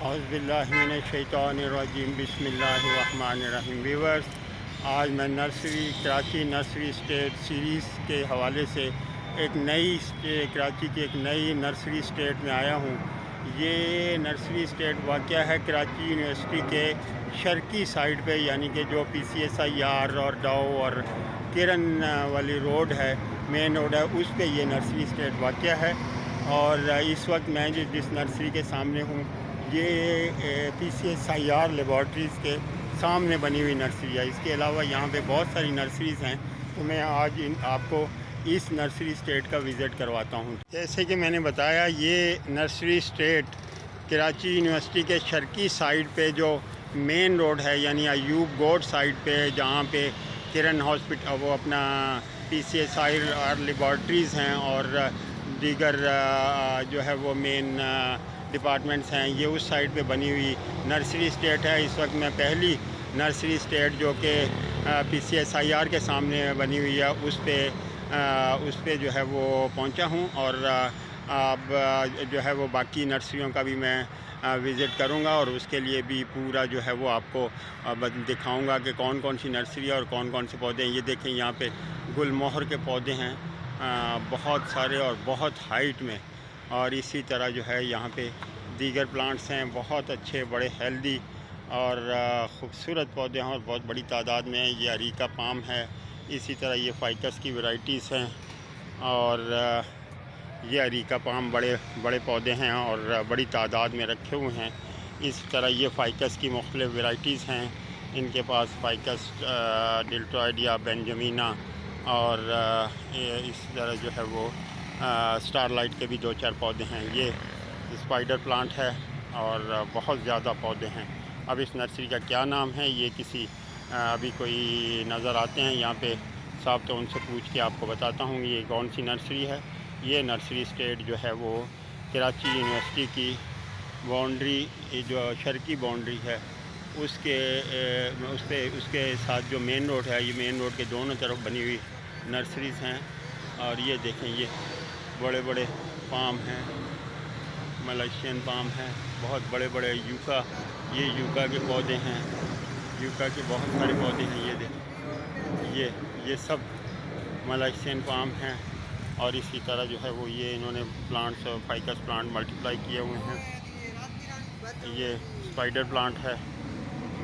औज़ुबिल्लाहिमिनश्शैतानिर्रजीम बिस्मिल्लाहिर्रहमानिर्रहीम। व्यूअर्स, आज मैं कराची नर्सरी स्टेट सीरीज़ के हवाले से कराची की एक नई नर्सरी स्टेट में आया हूँ। ये नर्सरी स्टेट वाक़या है कराची यूनिवर्सिटी के शर्की साइड पे, यानी कि जो PCSIR और डाउ और किरण वाली रोड है, मेन रोड है, उस पे ये नर्सरी स्टेट वाक़या है। और इस वक्त मैं जिस नर्सरी के सामने हूँ, ये PCSIR लेबॉर्ट्रीज़ के सामने बनी हुई नर्सरी है। इसके अलावा यहाँ पे बहुत सारी नर्सरीज़ हैं, तो मैं आज आपको इस नर्सरी स्टेट का विज़िट करवाता हूँ। जैसे कि मैंने बताया, ये नर्सरी स्टेट कराची यूनिवर्सिटी के शर्की साइड पे जो मेन रोड है, यानी अयूब गोड साइड पे, जहाँ पे किरण हॉस्पिटल वो अपना PCSIR लेबॉर्ट्रीज़ हैं और दीगर जो है वो मेन डिपार्टमेंट्स हैं, ये उस साइड पे बनी हुई नर्सरी स्टेट है। इस वक्त मैं पहली नर्सरी स्टेट जो कि PCSIR के सामने बनी हुई है, उस पे जो है वो पहुंचा हूं। और अब जो है वो बाकी नर्सरियों का भी मैं विज़िट करूंगा और उसके लिए भी पूरा जो है वो आपको दिखाऊंगा कि कौन कौन सी नर्सरी है और कौन कौन से पौधे हैं। ये देखें, यहाँ पे गुलमोहर के पौधे हैं बहुत सारे और बहुत हाइट में, और इसी तरह जो है यहाँ पे दीगर प्लांट्स हैं, बहुत अच्छे, बड़े हेल्दी और ख़ूबसूरत पौधे हैं और बहुत बड़ी तादाद में हैं। ये अरीका पाम है, इसी तरह ये फ़ाइकस की वैरायटीज़ हैं और ये अरीका पाम बड़े बड़े पौधे हैं और बड़ी तादाद में रखे हुए हैं। इसी तरह ये फ़ाइकस की मुख्तलिफ़ वैरायटीज़ हैं, इनके पास फ़ाइकस डेल्टॉइड या बेंजामिना और इस तरह जो है वो स्टारलाइट के भी 2-4 पौधे हैं। ये स्पाइडर प्लांट है और बहुत ज़्यादा पौधे हैं। अब इस नर्सरी का क्या नाम है, ये किसी अभी कोई नज़र आते हैं यहाँ पे साहब, तो उनसे पूछ के आपको बताता हूँ ये कौन सी नर्सरी है। ये नर्सरी स्टेट जो है वो कराची यूनिवर्सिटी की बाउंड्री, जो शर्की बाउंड्री है, उसके साथ जो मेन रोड है, ये मेन रोड के दोनों तरफ बनी हुई नर्सरीज़ हैं। और ये देखें, ये बड़े बड़े पाम हैं, मलेशियन पाम हैं, बहुत बड़े बड़े ये यूका के पौधे हैं, यूका के बहुत सारे पौधे हैं। ये देखें, ये सब मलेशियन पाम हैं। और इसी तरह जो है वो ये इन्होंने प्लांट्स, फ़ाइकस प्लांट मल्टीप्लाई किए हुए हैं। ये स्पाइडर प्लांट है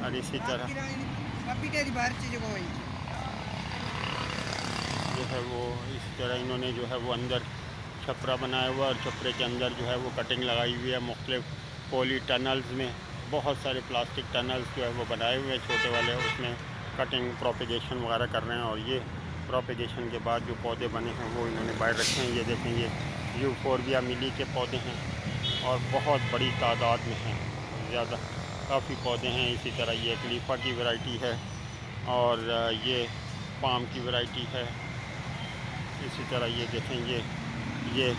और इसी तरह जो है वो इसी तरह इन्होंने जो है वो अंदर छपरा बनाया हुआ और छपरे के अंदर जो है वो कटिंग लगाई हुई है। मुख्तलिफ पॉली टनल्स में बहुत सारे प्लास्टिक टनल्स जो है वो बनाए हुए हैं, छोटे वाले, उसमें कटिंग प्रोपेगेशन वगैरह कर रहे हैं। और ये प्रोपेगेशन के बाद जो पौधे बने हैं वो इन्होंने बाहर रखे हैं। ये देखें, ये यूफोरबिया मिली के पौधे हैं और बहुत बड़ी तादाद में हैं, ज़्यादा काफ़ी पौधे हैं। इसी तरह ये खलीफा की वैरायटी है और ये पाम की वैरायटी है। इसी तरह ये देखें, ये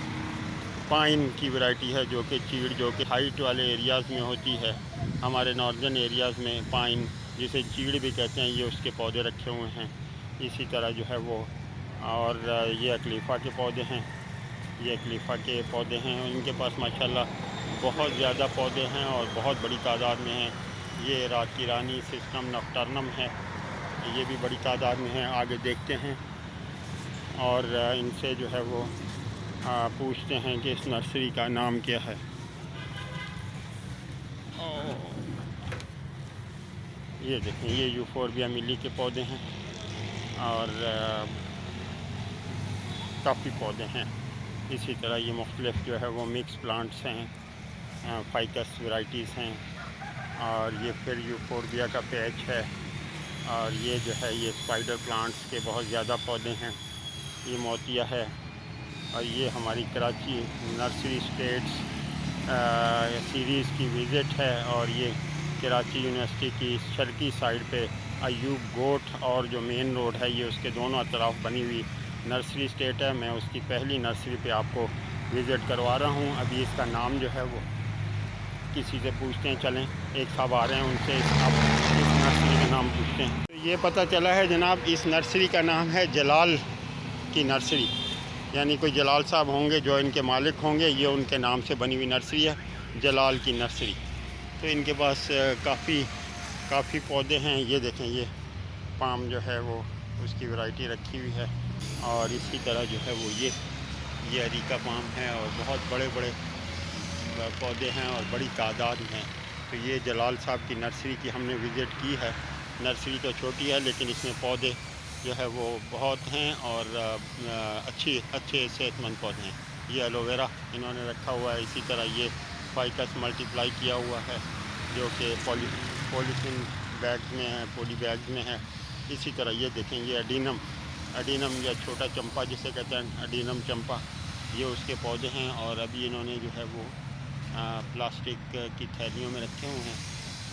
पाइन की वैरायटी है, जो कि चीड़, जो कि हाइट वाले एरियाज़ में होती है। हमारे नॉर्दर्न एरियाज़ में पाइन, जिसे चीड़ भी कहते हैं, ये उसके पौधे रखे हुए हैं। इसी तरह जो है वो, और ये खलीफा के पौधे हैं, ये खलीफा के पौधे हैं। इनके पास माशाल्लाह बहुत ज़्यादा पौधे हैं और बहुत बड़ी तादाद में हैं। ये रात की रानी सिस्टम नॉक्टर्नम है, ये भी बड़ी तादाद में है। आगे देखते हैं और इनसे जो है वो पूछते हैं कि इस नर्सरी का नाम क्या है। ये देखें, ये यूफोरबिया मिली के पौधे हैं और काफ़ी पौधे हैं। इसी तरह ये मुख्तलिफ जो है वो मिक्स प्लांट्स हैं, फ़ाइकस वैरायटीज़ हैं। और ये फिर यूफोरबिया का पैच है और ये जो है ये स्पाइडर प्लांट्स के बहुत ज़्यादा पौधे हैं। ये मोतिया है और ये हमारी कराची नर्सरी स्टेट्स सीरीज़ की विज़िट है। और ये कराची यूनिवर्सिटी की शर्की साइड पे अयूब गोट और जो मेन रोड है, ये उसके दोनों तरफ बनी हुई नर्सरी स्टेट है। मैं उसकी पहली नर्सरी पे आपको विज़िट करवा रहा हूँ। अभी इसका नाम जो है वो किसी से पूछते हैं, चलें, एक साहब आ रहे हैं, उनसे इस नर्सरी का नाम पूछते हैं। तो ये पता चला है जनाब, इस नर्सरी का नाम है जलाल की नर्सरी, यानी कोई जलाल साहब होंगे जो इनके मालिक होंगे, ये उनके नाम से बनी हुई नर्सरी है, जलाल की नर्सरी। तो इनके पास काफ़ी पौधे हैं। ये देखें, ये पाम जो है वो उसकी वैरायटी रखी हुई है। और इसी तरह जो है वो ये अरीका पाम है और बहुत बड़े बड़े पौधे हैं और बड़ी तादाद में। तो ये जलाल साहब की नर्सरी की हमने विज़िट की है। नर्सरी तो छोटी है लेकिन इसमें पौधे जो है वो बहुत हैं और अच्छे सेहतमंद पौधे हैं। ये एलोवेरा इन्होंने रखा हुआ है। इसी तरह ये फाइकस मल्टीप्लाई किया हुआ है जो कि पॉलीथीन बैग में है, पॉली बैग में है। इसी तरह ये देखें, ये एडीनम या छोटा चंपा जिसे कहते हैं, एडीनम चंपा, ये उसके पौधे हैं। और अभी इन्होंने जो है वो प्लास्टिक की थैलियों में रखे हुए हैं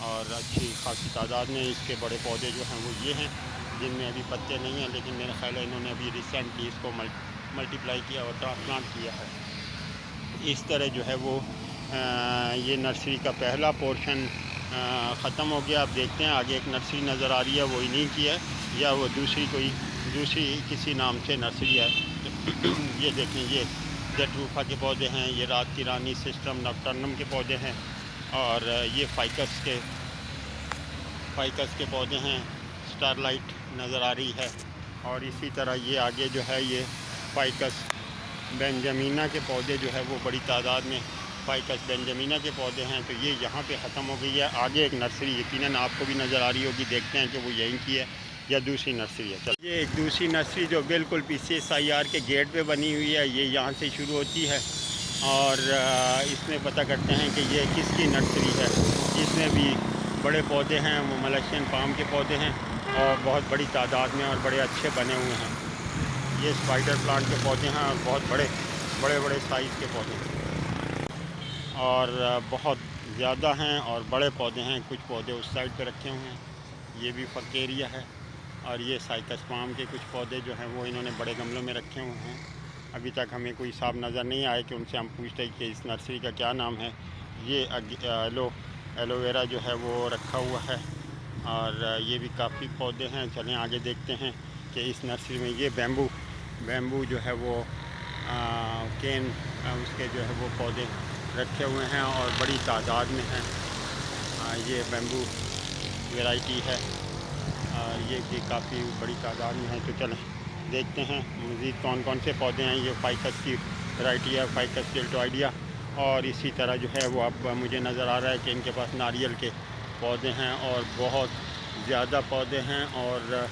और अच्छी खासी तादाद में। इसके बड़े पौधे जो हैं वो ये हैं जिनमें अभी पत्ते नहीं हैं, लेकिन मेरा ख़्याल है इन्होंने अभी रिसेंटली इसको मल्टीप्लाई किया और ट्रांसप्लांट किया है। इस तरह जो है वो ये नर्सरी का पहला पोर्शन ख़त्म हो गया। अब देखते हैं आगे एक नर्सरी नज़र आ रही है, वो इन्हीं की है या वो दूसरी किसी नाम से नर्सरी है। ये देखें, ये जटरूफा के पौधे हैं, ये रात की रानी, सिस्टम नॉक्टर्नम के पौधे हैं और ये फाइकस के पौधे हैं। स्टारलाइट नज़र आ रही है। और इसी तरह ये आगे जो है ये फाइकस बेंजामिना के पौधे जो है वो बड़ी तादाद में फाइकस बेंजामिना के पौधे हैं। तो ये यहाँ पे ख़त्म हो गई है। आगे एक नर्सरी यकीनन आपको भी नज़र आ रही होगी, देखते हैं कि वो यहीं की है या दूसरी नर्सरी है। चल, ये एक दूसरी नर्सरी जो बिल्कुल PCSIR के गेट पे बनी हुई है, ये यहाँ से शुरू होती है और इसमें पता करते हैं कि ये किसकी नर्सरी है। इसमें भी बड़े पौधे हैं, वो मलेशियन पाम के पौधे हैं और बहुत बड़ी तादाद में और बड़े अच्छे बने हुए हैं। ये स्पाइडर प्लांट के पौधे हैं और बहुत बड़े साइज़ के पौधे हैं और बहुत ज़्यादा हैं और बड़े पौधे हैं। कुछ पौधे उस साइड पे रखे हुए हैं, ये भी फकेरिया है। और ये साइकस पाम के कुछ पौधे जो हैं वो इन्होंने बड़े गमलों में रखे हुए हैं। अभी तक हमें कोई साहब नज़र नहीं आए कि उनसे हम पूछते हैं कि इस नर्सरी का क्या नाम है। ये एलोवेरा जो है वो रखा हुआ है और ये भी काफ़ी पौधे हैं। चलें आगे देखते हैं कि इस नर्सरी में ये बैम्बू जो है वो केन उसके जो है वो पौधे रखे हुए हैं और बड़ी तादाद में हैं। ये बैम्बू वैरायटी है और ये भी काफ़ी बड़ी तादाद में है। तो चलें देखते हैं मज़ीद कौन कौन से पौधे हैं। ये फाइकस की वैरायटी है, फाइकस डेल्टोइडिया। और इसी तरह जो है वो अब मुझे नज़र आ रहा है कि इनके पास नारियल के पौधे हैं और बहुत ज़्यादा पौधे हैं और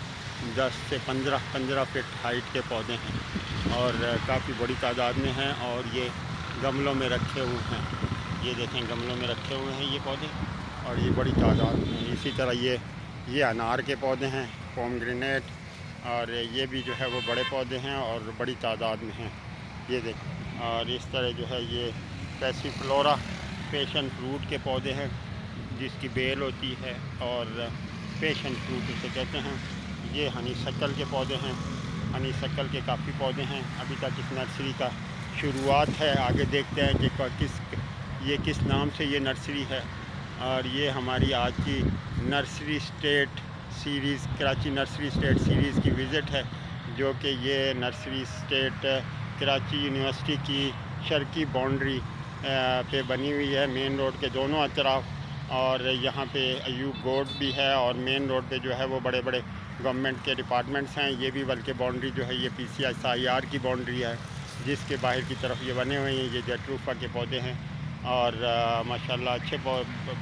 10 से 15 फीट हाइट के पौधे हैं और काफ़ी बड़ी तादाद में हैं और ये गमलों में रखे हुए हैं। ये देखें, गमलों में रखे हुए हैं ये पौधे और ये बड़ी तादाद में। इसी तरह ये अनार के पौधे हैं, पोमग्रेनेट, और ये भी जो है वो बड़े पौधे हैं और बड़ी तादाद में हैं। ये देखें, और इस तरह जो है ये पैसिफ्लोरा पैशन फ्रूट के पौधे हैं जिसकी बेल होती है और पैशन फ्रूट उसे कहते हैं। ये हनी शक्ल के पौधे हैं, हनी शक्ल के काफ़ी पौधे हैं। अभी तक इस नर्सरी का शुरुआत है, आगे देखते हैं कि किस नाम से ये नर्सरी है। और ये हमारी आज की nursery state series, Karachi nursery state series की विज़िट है, जो कि ये नर्सरी स्टेट कराची यूनिवर्सिटी की शर्की बाउंड्री पे बनी हुई है, मेन रोड के दोनों अतराफ। और यहाँ पे अयूब गोड भी है और मेन रोड पे जो है वो बड़े बड़े गवर्नमेंट के डिपार्टमेंट्स हैं। ये भी बल्कि बाउंड्री जो है ये PCSIR की बाउंड्री है जिसके बाहर की तरफ ये बने हुए हैं। ये जटरूफा के पौधे हैं और माशाल्लाह अच्छे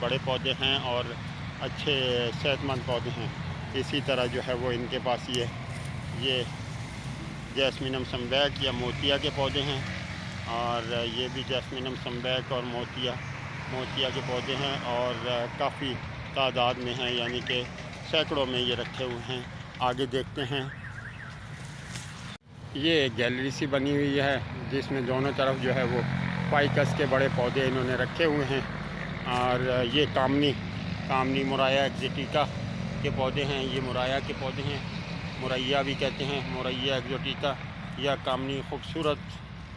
बड़े पौधे हैं और अच्छे सेहतमंद पौधे हैं। इसी तरह जो है वो इनके पास ये जैस्मिनम समबैक या मोतिया के पौधे हैं और ये भी जैस्मिनम समबैक और मोतिया के पौधे हैं और काफ़ी तादाद में हैं, यानी कि सैकड़ों में ये रखे हुए हैं। आगे देखते हैं, ये गैलरी सी बनी हुई है जिसमें दोनों तरफ जो है वो फाइकस के बड़े पौधे इन्होंने रखे हुए हैं। और ये कामनी मुराया एक्जोटिका के पौधे हैं। ये मुराया के पौधे हैं, मुरैया भी कहते हैं, मुरैया एक्जोटिका या कामनी। खूबसूरत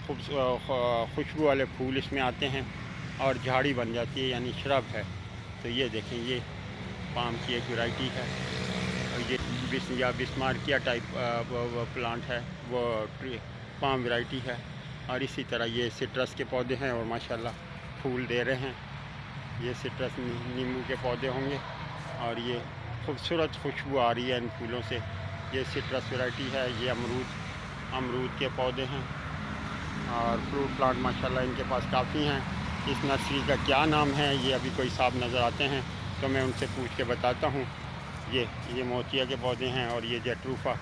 खुशबू वाले फूल इसमें आते हैं और झाड़ी बन जाती है, यानी श्रब है। तो ये देखें, ये पाम की एक वैरायटी है और ये बिस्मार्किया टाइप प्लांट है, वो पाम वैरायटी है। और इसी तरह ये सिट्रस के पौधे हैं और माशाल्लाह फूल दे रहे हैं। ये सिट्रस नींबू के पौधे होंगे और ये खूबसूरत खुशबू आ रही है इन फूलों से। ये सिट्रस वैरायटी है। ये अमरूद के पौधे हैं और फ्रूट प्लांट माशाल्लाह इनके पास काफ़ी हैं। इस नर्सरी का क्या नाम है ये अभी कोई साहब नज़र आते हैं तो मैं उनसे पूछ के बताता हूँ। ये मोतिया के पौधे हैं और ये जैट्रूफा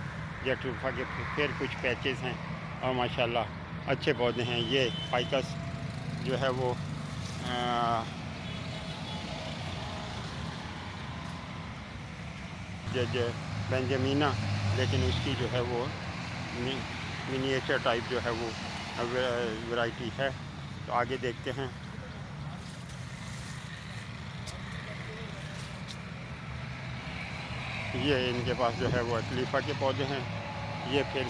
के फिर कुछ पैचेस हैं और माशाल्लाह अच्छे पौधे हैं। ये फाइकस जो है वो बेंजामिना, लेकिन उसकी जो है वो मिनिएचर टाइप जो है वो वैरायटी है। तो आगे देखते हैं। ये इनके पास जो है वो अकलीफ़ा के पौधे हैं। ये फिर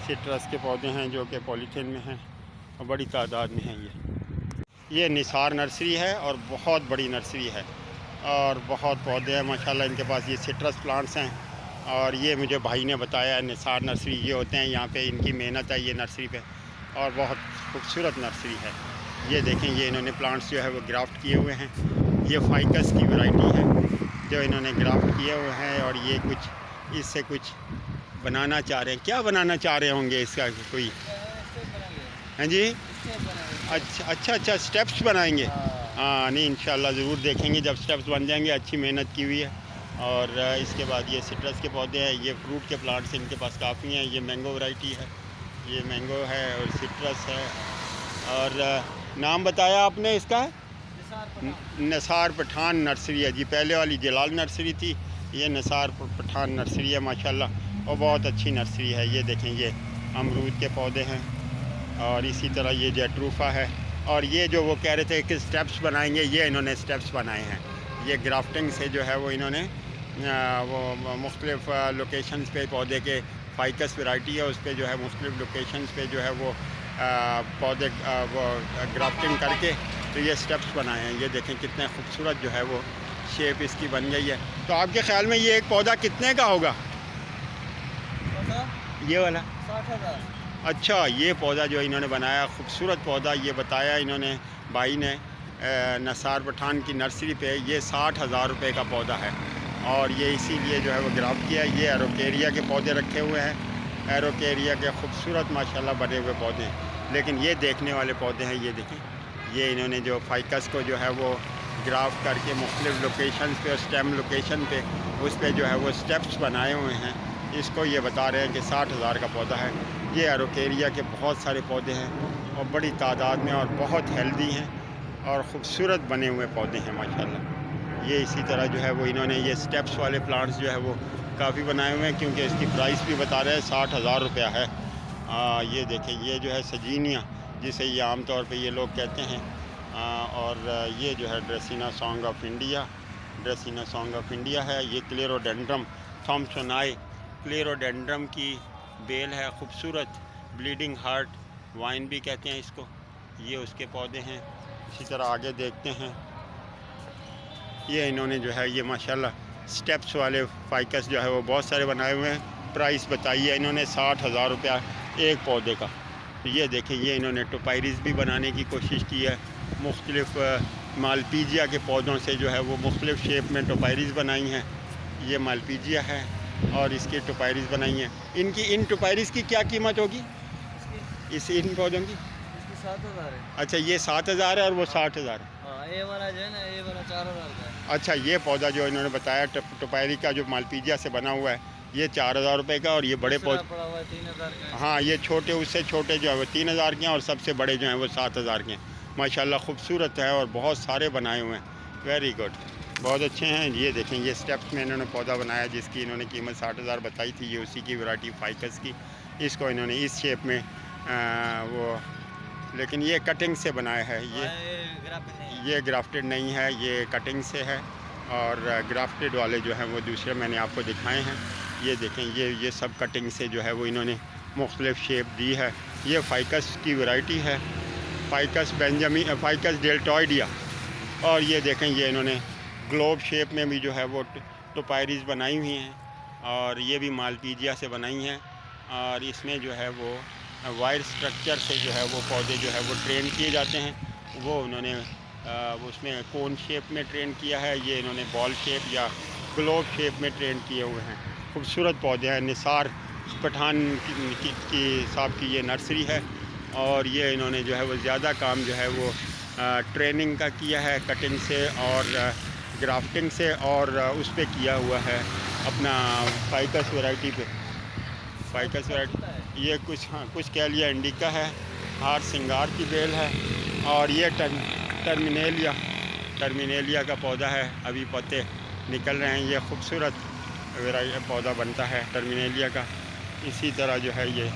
सिट्रस के पौधे हैं जो कि पॉलीथीन में हैं और बड़ी तादाद में हैं। ये निसार नर्सरी है और बहुत बड़ी नर्सरी है और बहुत पौधे हैं माशाल्लाह इनके पास। ये सिट्रस प्लांट्स हैं और ये मुझे भाई ने बताया निसार नर्सरी ये होते हैं। यहाँ पे इनकी मेहनत है ये नर्सरी पे और बहुत खूबसूरत नर्सरी है। ये देखें, ये इन्होंने प्लांट्स जो है वो ग्राफ्ट किए हुए हैं। ये फाइकस की वैरायटी है जो इन्होंने ग्राफ्ट किए हुए हैं और ये कुछ इससे कुछ बनाना चाह रहे हैं। क्या बनाना चाह रहे होंगे इसका कोई? हाँ जी, अच्छा स्टेप्स बनाएंगे। हाँ नहीं, इंशाल्लाह ज़रूर देखेंगे जब स्टेप्स बन जाएंगे। अच्छी मेहनत की हुई है। और इसके बाद ये सिट्रस के पौधे हैं। ये फ्रूट के प्लांट्स इनके पास काफ़ी हैं। ये मैंगो वैरायटी है, ये मैंगो है और सिट्रस है। और नाम बताया आपने इसका? निसार पठान नर्सरी है जी। पहले वाली जलाल नर्सरी थी, ये निसार पठान नर्सरी है माशाल्लाह और बहुत अच्छी नर्सरी है। ये देखें, ये अमरूद के पौधे हैं और इसी तरह ये जैट्रूफा है। और ये जो वो कह रहे थे कि स्टेप्स बनाएंगे, ये इन्होंने स्टेप्स बनाए हैं। ये ग्राफ्टिंग से जो है वो इन्होंने वो मुख्तलिफ़ लोकेशंस पे पौधे के फाइकस वैरायटी है उस पर जो है मुख्तलिफ़ लोकेशंस पे जो है वो पौधे वो ग्राफ्टिंग करके तो ये स्टेप्स बनाए हैं। ये देखें कितने खूबसूरत जो है वो शेप इसकी बन गई है। तो आपके ख़्याल में ये एक पौधा कितने का होगा? ये वाला 60,000। अच्छा, ये पौधा जो इन्होंने बनाया खूबसूरत पौधा, ये बताया इन्होंने भाई ने निसार पठान की नर्सरी पे ये 60,000 रुपये का पौधा है। और ये इसीलिए जो है वो ग्राफ्ट किया है। ये एरोकेरिया के पौधे रखे हुए हैं। एरोकेरिया के खूबसूरत माशाल्लाह बने हुए पौधे हैं। लेकिन ये देखने वाले पौधे हैं। ये देखें, ये इन्होंने जो फाइकस को जो है वो ग्राफ्ट करके मुख्तलिफ़ लोकेशन पे और स्टेम लोकेशन पे उस पर जो है वो स्टेप्स बनाए हुए हैं। इसको ये बता रहे हैं कि 60,000 का पौधा है। ये एरोकेरिया के बहुत सारे पौधे हैं और बड़ी तादाद में और बहुत हेल्दी हैं और ख़ूबसूरत बने हुए पौधे हैं माशाल्लाह। ये इसी तरह जो है वो इन्होंने ये स्टेप्स वाले प्लांट्स जो है वो काफ़ी बनाए हुए हैं क्योंकि इसकी प्राइस भी बता रहे हैं 60,000 रुपया है। ये देखें, ये जो है सजीनिया जिसे ये आम तौर पे ये लोग कहते हैं। और ये जो है ड्रेसिना सॉन्ग ऑफ इंडिया है। ये क्लेरोडेंड्रम थॉम्सोनाई क्लेरोडेंड्रम की बेल है खूबसूरत। ब्लीडिंग हार्ट वाइन भी कहते हैं इसको। ये उसके पौधे हैं। इसी तरह आगे देखते हैं। ये इन्होंने जो है ये माशाल्लाह स्टेप्स वाले फाइकस जो है वो बहुत सारे बनाए हुए हैं। प्राइस बताई है इन्होंने 60,000 रुपया एक पौधे का। तो ये देखें, ये इन्होंने टोपाइरिस भी बनाने की कोशिश की है। मुख्तलिफ़ मालपीजिया के पौधों से जो है वो मुख्तलिफ़ शेप में टोपाइरिस बनाई हैं। ये मालपीजिया है और इसकी टोपाइरिस बनाई हैं। इन टोपाइरिस की क्या कीमत होगी इन पौधों की? 7,000 है। अच्छा, ये 7,000 है और वो 60,000 है। ये वाला जो है ना, ये वाला 4,000 का है। अच्छा, ये पौधा जो इन्होंने बताया टोपायरी का जो मालपीजिया से बना हुआ है ये 4,000 रुपये का। और ये बड़े पौधे पड़ा हुआ है 3,000 का। हाँ, ये छोटे उससे छोटे जो है वो 3,000 के हैं और सबसे बड़े जो हैं वो 7,000 के हैं। माशाल्लाह खूबसूरत है और बहुत सारे बनाए हुए हैं। वेरी गुड, बहुत अच्छे हैं। ये देखें, ये स्टेप्स में इन्होंने पौधा बनाया जिसकी इन्होंने कीमत 60,000 बताई थी। ये उसी की वैरायटी फाइकस की। इसको इन्होंने इस शेप में वो, लेकिन ये कटिंग से बनाया है। ये ग्राफ्टेड नहीं है, ये कटिंग से है। और ग्राफ्टेड वाले जो हैं वो दूसरे मैंने आपको दिखाए हैं। ये देखें, ये सब कटिंग से जो है वो इन्होंने मुख्तलिफ़ शेप दी है। ये फाइकस की वैरायटी है, फाइकस डेल्टॉइडिया। और ये देखें, ये इन्होंने ग्लोब शेप में भी जो है वो टोपाइरिस बनाई हुई हैं और ये भी मालपीजिया से बनाई हैं। और इसमें जो है वो वायर स्ट्रक्चर से जो है वो पौधे जो है वो ट्रेन किए जाते हैं। वो उन्होंने उसमें कोन शेप में ट्रेन किया है, ये इन्होंने बॉल शेप या ग्लोब शेप में ट्रेन किए हुए हैं। खूबसूरत पौधे हैं। निसार पठान की साहब की ये नर्सरी है और ये इन्होंने जो है वो ज़्यादा काम जो है वो ट्रेनिंग का किया है, कटिंग से और ग्राफ्टिंग से, और उस पर किया हुआ है अपना फाइकस वैरायटी पे। फाइकस वैरायटी ये कुछ, हाँ कुछ कह लिया इंडिका है, हार सिंगार की बेल है, और ये टर्मिनेलिया का पौधा है। अभी पत्ते निकल रहे हैं। ये खूबसूरत पौधा बनता है टर्मिनेलिया का। इसी तरह जो है ये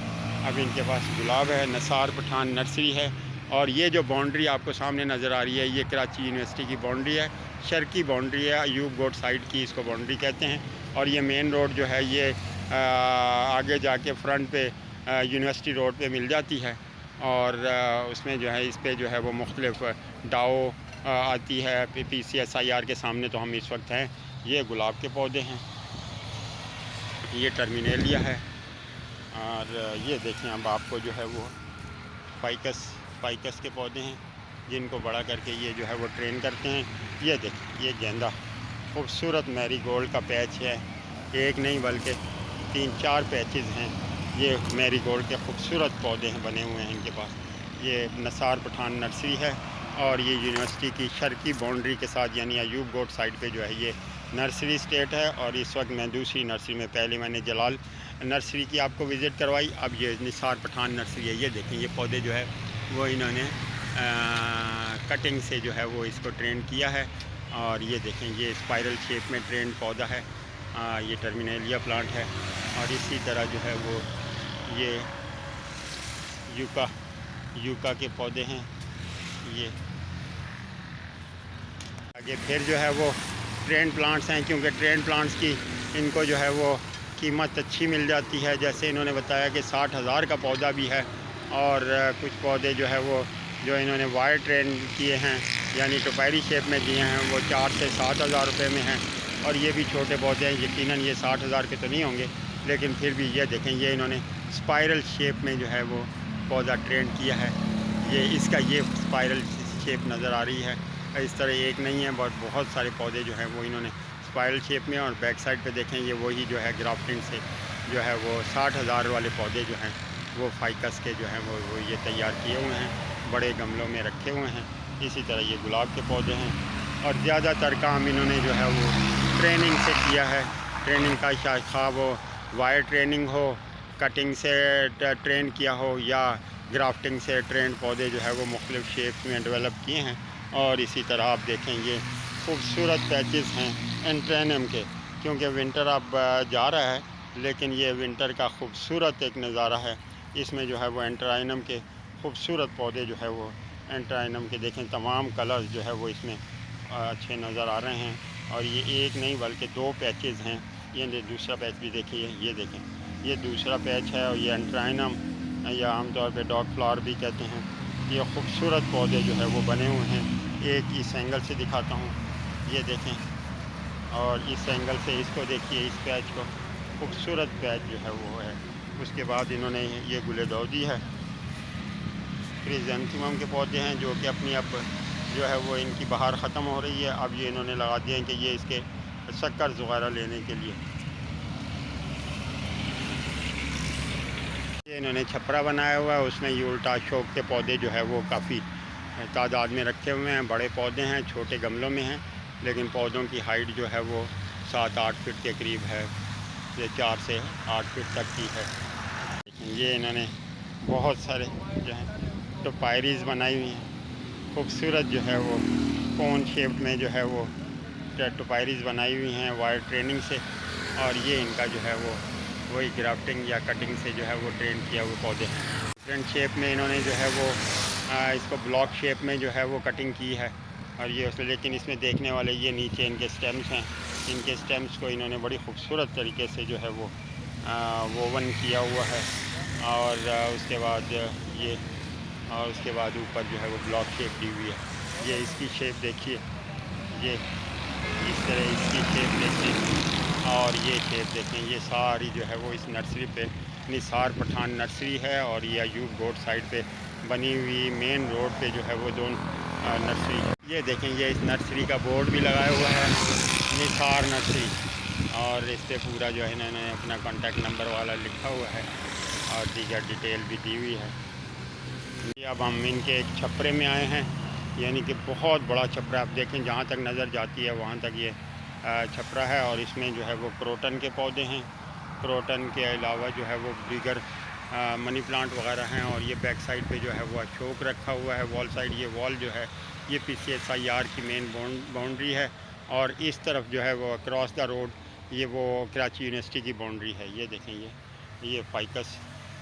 अब इनके पास गुलाब है। निसार पठान नर्सरी है। और ये जो बाउंड्री आपको सामने नज़र आ रही है, ये कराची यूनिवर्सिटी की बाउंड्री है, शर्की बाउंड्री है, अयूब गोट साइड की इसको बाउंड्री कहते हैं। और ये मेन रोड जो है ये आगे जाके फ्रंट पे यूनिवर्सिटी रोड पे मिल जाती है। और उसमें जो है इस पे जो है वो मुख्तलिफ डाओ आती है। PCSIR के सामने तो हम इस वक्त हैं। ये गुलाब के पौधे हैं, ये टर्मिनेलिया है, और ये देखें अब आपको जो है वो फाइकस के पौधे हैं जिनको बड़ा करके ये जो है वो ट्रेन करते हैं। ये देखें, ये गेंदा खूबसूरत मैरीगोल्ड का पैच है। एक नहीं बल्कि 3-4 पैचेस हैं। ये मैरीगोल्ड के खूबसूरत पौधे हैं, बने हुए हैं इनके पास। ये निसार पठान नर्सरी है और ये यूनिवर्सिटी की शर्की बाउंड्री के साथ यानी अयूब गोट साइड पे जो है ये नर्सरी स्टेट है। और इस वक्त मैं दूसरी नर्सरी में, पहले मैंने जलाल नर्सरी की आपको विज़िट करवाई, अब ये निसार पठान नर्सरी है। ये देखें, ये पौधे जो है वो इन्होंने कटिंग से जो है वो इसको ट्रेन किया है। और ये देखें, ये स्पाइरल शेप में ट्रेन पौधा है। ये टर्मिनेलिया प्लांट है। और इसी तरह जो है वो ये यूका के पौधे हैं। ये आगे फिर जो है वो ट्रेन प्लांट्स हैं, क्योंकि ट्रेन प्लांट्स की इनको जो है वो कीमत अच्छी मिल जाती है। जैसे इन्होंने बताया कि 60,000 का पौधा भी है, और कुछ पौधे जो है वो जो इन्होंने वायर ट्रेन किए हैं यानी टोपायरी शेप में दिए हैं वो 4 से 7 हज़ार रुपये में हैं। और ये भी छोटे पौधे हैं, यकीनन ये 60,000 के तो नहीं होंगे, लेकिन फिर भी ये देखें, ये इन्होंने स्पाइरल शेप में जो है वो पौधा ट्रेन किया है। ये इसका ये स्पाइरल शेप नज़र आ रही है। इस तरह एक नहीं है, बहुत सारे पौधे जो हैं वो इन्होंने स्पाइरल शेप में। और बैक साइड पे देखें, ये वही जो है ग्राफ्टिंग से जो है वो 60,000 वाले पौधे जो हैं वो फाइकस के जो हैं वो ये तैयार किए हुए हैं, बड़े गमलों में रखे हुए हैं। इसी तरह ये गुलाब के पौधे हैं। और ज़्यादातर काम इन्होंने जो है वो ट्रेनिंग से किया है। ट्रेनिंग का खा वो वायर ट्रेनिंग हो, कटिंग से ट्रेन किया हो, या ग्राफ्टिंग से ट्रेन पौधे जो है वो मुख्तलिफ शेप्स में डेवलप किए हैं। और इसी तरह आप देखें, ये खूबसूरत पैचेस हैं एंट्रेनम के, क्योंकि विंटर अब जा रहा है, लेकिन ये विंटर का खूबसूरत एक नज़ारा है। इसमें जो है वो एंट्राइनम के खूबसूरत पौधे जो है वो एंट्राइनम के देखें, तमाम कलर्स जो है वो इसमें अच्छे नज़र आ रहे हैं। और ये एक नहीं बल्कि 2 पैचेस हैं। ये दूसरा पैच भी देखिए, ये देखें, ये दूसरा पैच है। और ये एंट्राइनम या आमतौर पे डॉग फ्लावर भी कहते हैं। ये खूबसूरत पौधे जो है वो बने हुए हैं। एक इस एंगल से दिखाता हूँ, ये देखें, और इस एंगल से इसको देखिए, इस पैच को, खूबसूरत पैच जो है वो है। उसके बाद इन्होंने ये गुलेदौदी है, क्रिजेंथेमम के पौधे हैं जो कि अपनी अब जो है वो इनकी बहार ख़त्म हो रही है। अब ये इन्होंने लगा दिए हैं कि ये इसके शक्कर वगैरह लेने के लिए ये इन्होंने छपरा बनाया हुआ है। उसमें ये उल्टा शौक के पौधे जो है वो काफ़ी तादाद में रखे हुए हैं। बड़े पौधे हैं, छोटे गमलों में हैं, लेकिन पौधों की हाइट जो है वो 7-8 फीट के करीब है, ये 4 से 8 फीट तक की है। ये इन्होंने बहुत सारे जो है टोपायरीज़ बनाई हुई हैं, खूबसूरत जो है वो कोन शेप में जो है वो टोपायरीज़ बनाई हुई हैं वायर ट्रेनिंग से। और ये इनका जो है वो वही ग्राफ्टिंग या कटिंग से जो है वो ट्रेन किया हुए पौधे हैं। डिफरेंट शेप में इन्होंने जो है वो इसको ब्लॉक शेप में जो है वो कटिंग की है। और ये उसमें, लेकिन इसमें देखने वाले ये नीचे इनके स्टेम्स हैं, इनके स्टेम्स को इन्होंने बड़ी खूबसूरत तरीके से जो है वो वोवन किया हुआ है। और उसके बाद ये, और उसके बाद ऊपर जो है वो ब्लॉक शेप दी हुई है। ये इसकी शेप देखिए, ये इस तरह इसकी शेप देखिए, और ये शेप देखें। ये सारी जो है वो इस नर्सरी पे निसार पठान नर्सरी है। और ये अयूब गोट साइड पे बनी हुई मेन रोड पे जो है वो नर्सरी। ये देखें, ये इस नर्सरी का बोर्ड भी लगाया हुआ है, निसार नर्सरी, और इस पर पूरा जो है इन्होंने अपना कॉन्टैक्ट नंबर वाला लिखा हुआ है और दीगर डिटेल भी दी हुई है। अब हम इनके एक छपरे में आए हैं, यानी कि बहुत बड़ा छपरा। आप देखें, जहाँ तक नज़र जाती है वहाँ तक ये छपरा है, और इसमें जो है वो क्रोटन के पौधे हैं। क्रोटन के अलावा जो है वो दीगर मनी प्लांट वगैरह हैं, और ये बैक साइड पे जो है वो अशोक रखा हुआ है। वॉल साइड, ये वॉल जो है ये PCSIR की मेन बाउंड्री है, और इस तरफ जो है वो अक्रॉस द रोड ये वो कराची यूनिवर्सिटी की बाउंड्री है। ये देखें, ये ficus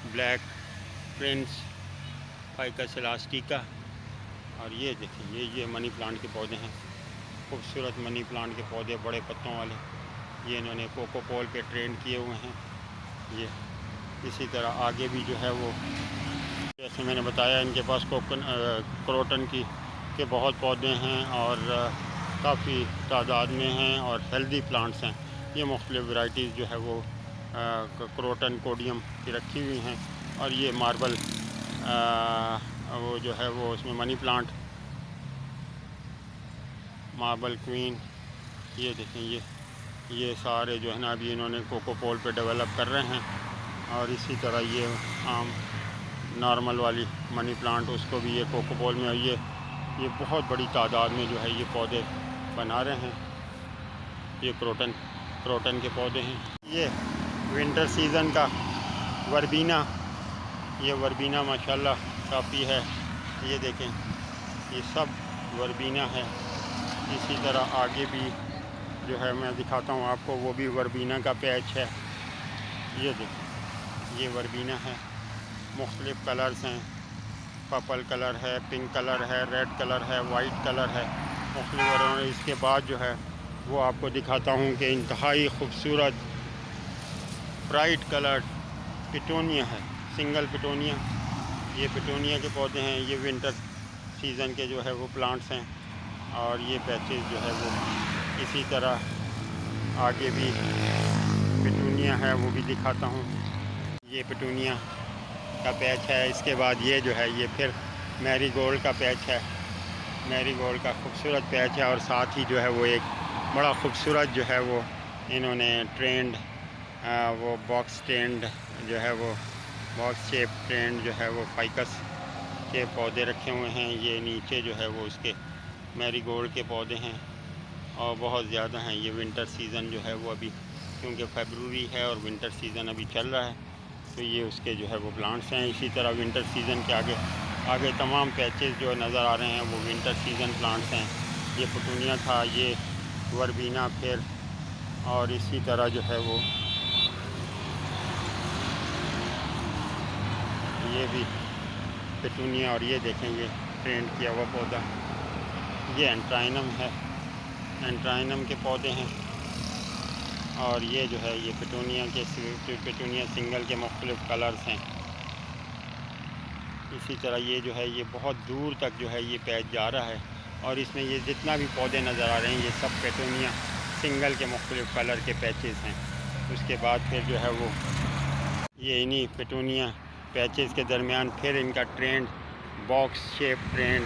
black Prince, ficus elastica, और ये देखें ये मनी प्लांट के पौधे हैं, खूबसूरत मनी प्लांट के पौधे, बड़े पत्तों वाले। ये इन्होंने कोकोपोल पे ट्रेंड किए हुए हैं। ये इसी तरह आगे भी जो है वो, जैसे मैंने बताया, इनके पास क्रोटन के बहुत पौधे हैं, और काफ़ी तादाद में हैं, और हेल्दी प्लांट्स हैं। ये मुख्तलिफ़ वैराइटीज़ जो है वो क्रोटन कोडियम की रखी हुई हैं, और ये मार्बल वो जो है वो उसमें मनी प्लांट, मार्बल क्वीन। ये देखें, ये सारे जो है ना अभी इन्होंने कोकोपोल पे डेवलप कर रहे हैं, और इसी तरह ये आम नॉर्मल वाली मनी प्लांट, उसको भी ये कोकोपोल में, ये बहुत बड़ी तादाद में जो है ये पौधे बना रहे हैं। ये क्रोटन के पौधे हैं। ये विंटर सीज़न का वर्बीना, ये वर्बीना माशाल्लाह काफ़ी है। ये देखें, ये सब वर्बीना है। इसी तरह आगे भी जो है मैं दिखाता हूँ आपको, वो भी वर्बीना का पैच है। ये देखें, ये वर्बीना है, मुख्तलिफ़ कलर्स हैं, पर्पल कलर है, पिंक कलर है, रेड कलर है, वाइट कलर है, मुख्तलिफ़। और इसके बाद जो है वो आपको दिखाता हूँ कि इंतहाई खूबसूरत ब्राइट कलर पिटोनिया है, सिंगल पिटोनिया। ये पिटोनिया के पौधे हैं, ये विंटर सीज़न के जो है वो प्लांट्स हैं, और ये पैचेस जो है वो इसी तरह आगे भी पिटूनिया है, वो भी दिखाता हूँ। ये पिटूनिया का पैच है। इसके बाद ये जो है ये फिर मैरीगोल्ड का पैच है, मैरीगोल्ड का खूबसूरत पैच है, और साथ ही जो है वो एक बड़ा खूबसूरत जो है वो इन्होंने ट्रेंड वो बॉक्स ट्रेंड जो है वो बॉक्स शेप ट्रेंड जो है वो फाइकस के पौधे रखे हुए हैं। ये नीचे जो है वो उसके मैरीगोल्ड के पौधे हैं, और बहुत ज़्यादा हैं। ये विंटर सीज़न जो है वो अभी, क्योंकि फरवरी है और विंटर सीज़न अभी चल रहा है, तो ये उसके जो है वो प्लांट्स हैं। इसी तरह विंटर सीज़न के आगे तमाम पैचेस जो नज़र आ रहे हैं वो विंटर सीज़न प्लांट्स हैं। ये पिटूनिया था, ये वर्बीना, फिर और इसी तरह जो है वो ये भी पिटूनिया, और ये देखें ये ट्रेंड किया हुआ पौधा, ये एंट्राइनम है, एंट्राइनम के पौधे हैं। और ये जो है ये पिटूनिया सिंगल के मुख्तलिफ़ कलर्स हैं। इसी तरह ये जो है ये बहुत दूर तक जो है ये पैच जा रहा है, और इसमें ये जितना भी पौधे नज़र आ रहे हैं ये सब पिटूनिया सिंगल के मुख्तलिफ़ कलर के पैचेस हैं। उसके बाद फिर जो है वो ये इन्हीं पिटूनिया पैचेस के दरमियान फिर इनका trend box shape trend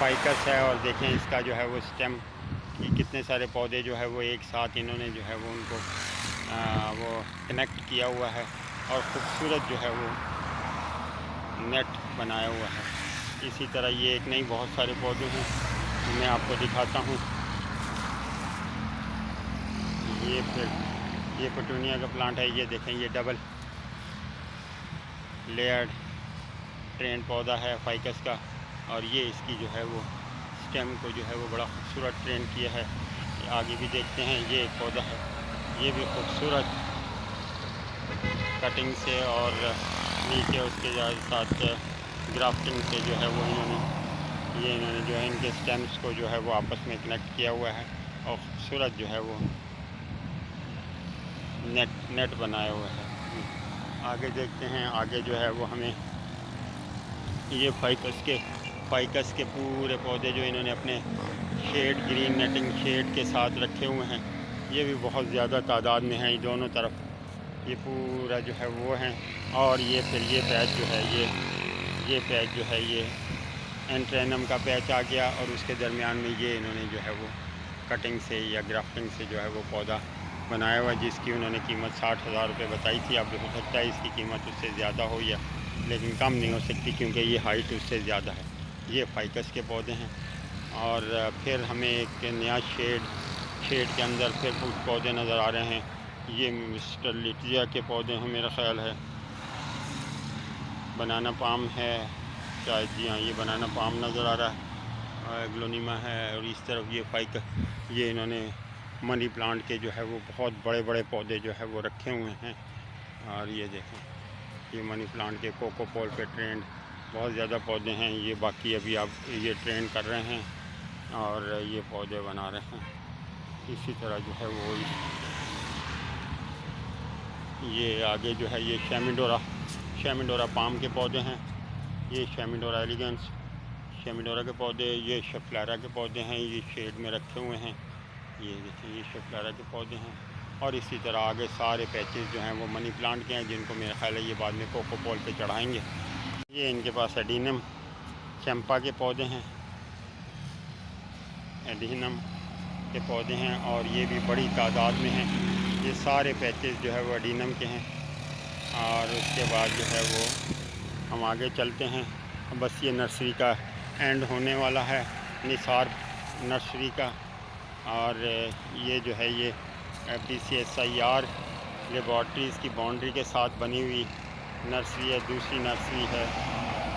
ficus है। और देखें इसका जो है वो स्टेम कि कितने सारे पौधे जो है वो एक साथ इन्होंने जो है वो उनको वो कनेक्ट किया हुआ है, और ख़ूबसूरत जो है वो नेट बनाया हुआ है। इसी तरह ये एक नहीं बहुत सारे पौधे हैं, मैं आपको दिखाता हूँ। ये फिर ये पिटूनिया का प्लांट है। ये देखें ये डबल लेयर्ड ट्रेंड पौधा है फाइकस का, और ये इसकी जो है वो स्टेम को जो है वो बड़ा खूबसूरत ट्रेंड किया है। आगे भी देखते हैं, ये एक पौधा है, ये भी खूबसूरत कटिंग से और नीचे उसके साथ ग्राफ्टिंग से जो है वो इन्होंने जो है इनके स्टेम्स को जो है वो आपस में कनेक्ट किया हुआ है, और खूबसूरत जो है वो नेट बनाया हुआ है। आगे देखते हैं, आगे जो है वो हमें ये फाइकस के पूरे पौधे जो इन्होंने अपने शेड ग्रीन नेटिंग शेड के साथ रखे हुए हैं, ये भी बहुत ज़्यादा तादाद में हैं दोनों तरफ, ये पूरा जो है वो हैं। और ये फिर ये पैच जो है ये पैच जो है ये एंट्रेनम का पैच आ गया और उसके दरमियान में ये इन्होंने जो है वो कटिंग से या ग्राफ्टिंग से जो है वो पौधा बनाया हुआ, जिसकी उन्होंने कीमत 60,000 रुपये बताई थी। अब हो सकता है इसकी कीमत उससे ज़्यादा हो, या लेकिन कम नहीं हो सकती क्योंकि ये हाइट उससे ज़्यादा है। ये फाइकस के पौधे हैं। और फिर हमें एक नया शेड के अंदर फिर कुछ पौधे नज़र आ रहे हैं। ये मिस्टर लिटिया के पौधे हैं मेरा ख़्याल है। बनाना पाम है शायद, जी हाँ, ये बनाना पाम नज़र आ रहा है। ग्लोनिमा है। और इस तरफ ये फाइकस, ये इन्होंने मनी प्लांट के जो है वो बहुत बड़े बड़े पौधे जो है वो रखे हुए हैं। और ये देखें, ये मनी प्लांट के कोकोपोल पे ट्रेंड बहुत ज़्यादा पौधे हैं। ये बाकी अभी आप ये ट्रेंड कर रहे हैं और ये पौधे बना रहे हैं। इसी तरह जो है वो ये आगे जो है ये शेमिडोरा पाम के पौधे हैं। ये शेमिडोरा एलिगेंस, शेमिडोरा के पौधे, ये शफलारा के पौधे हैं। ये शेड में रखे हुए हैं। ये देखिए, ये शफलारा के पौधे हैं। और इसी तरह आगे सारे पैचेस जो हैं वो मनी प्लांट के हैं, जिनको मेरा ख्याल है ये बाद में कोकोपोल पे चढ़ाएंगे। ये इनके पास एडिनम चंपा के पौधे हैं, एडिनम के पौधे हैं। और ये भी बड़ी तादाद में हैं। ये सारे पैचेस जो है वो एडिनम के हैं। और उसके बाद जो है वो हम आगे चलते हैं। बस ये नर्सरी का एंड होने वाला है, निसार नर्सरी का। और ये जो है ये PCSIR लेबॉर्ट्रीज़ की बाउंड्री के साथ बनी हुई नर्सरी है। दूसरी नर्सरी है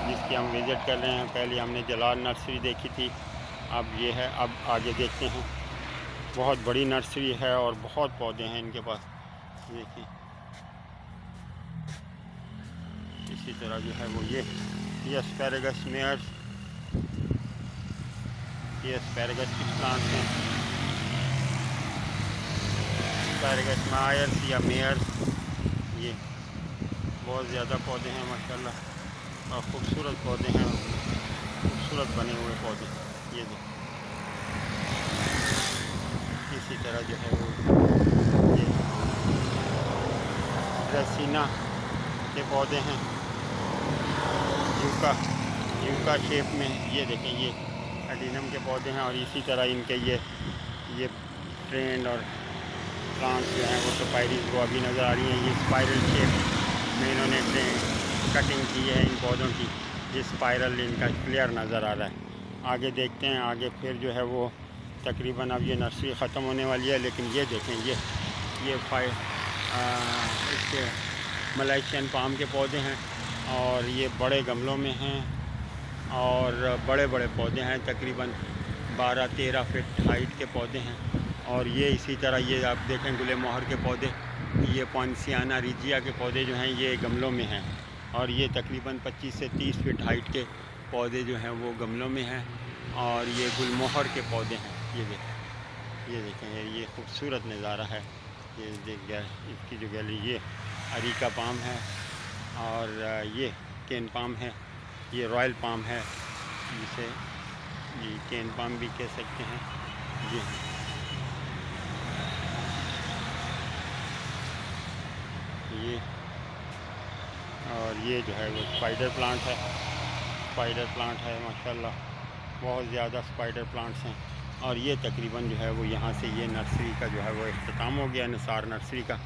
जिसकी हम विज़िट कर रहे हैं। पहले हमने जलाल नर्सरी देखी थी, अब ये है। अब आगे देखते हैं। बहुत बड़ी नर्सरी है और बहुत पौधे हैं इनके पास, देखिए। इसी तरह जो है वो ये एस्पैरागस मेयर्स, ये एस्पैरागस के प्लांट हैं। एस्पैरागस मायर्स या मेयर्स, ये बहुत ज़्यादा पौधे हैं माशाल्लाह। और ख़ूबसूरत पौधे हैं, खूबसूरत बने हुए पौधे। ये देखिए, इसी तरह जो है वो ये ड्रेसिना के पौधे हैं, यूका शेप में। ये देखें, ये एडिनम के पौधे हैं। और इसी तरह इनके ये ट्रेंड और प्लांट्स जो हैं वो टोपाइरीज वो अभी नज़र आ रही हैं। ये स्पाइरल शेप में इन्होंने कटिंग की है इन पौधों की। ये स्पाइरल इनका क्लियर नज़र आ रहा है। आगे देखते हैं। आगे फिर जो है वो तकरीबन अब ये नर्सरी ख़त्म होने वाली है। लेकिन ये देखें, ये इसके मलेशियन पाम के पौधे हैं। और ये बड़े गमलों में हैं और बड़े बड़े पौधे हैं, तकरीबन 12-13 फीट हाइट के पौधे हैं। और ये इसी तरह ये आप देखें गुले मोहर के पौधे, ये पॉइंसियाना रिजिया के पौधे जो हैं ये गमलों में हैं। और ये तकरीबन 25 से 30 फीट हाइट के पौधे जो हैं वो गमलों में हैं। और ये गुलमोहर के पौधे हैं। ये देखें, ये खूबसूरत नज़ारा है। ये इसकी जो गैलरी, ये अरीका पाम है और ये केन पाम है। ये रॉयल पाम है, जिसे जी केन पाम भी कह सकते हैं। जी ये, और ये जो है वो स्पाइडर प्लांट है माशाल्लाह, बहुत ज़्यादा स्पाइडर प्लांट्स हैं। और ये तकरीबन जो है वो यहाँ से ये नर्सरी का जो है वो इख्तिताम हो गया, निसार नर्सरी का।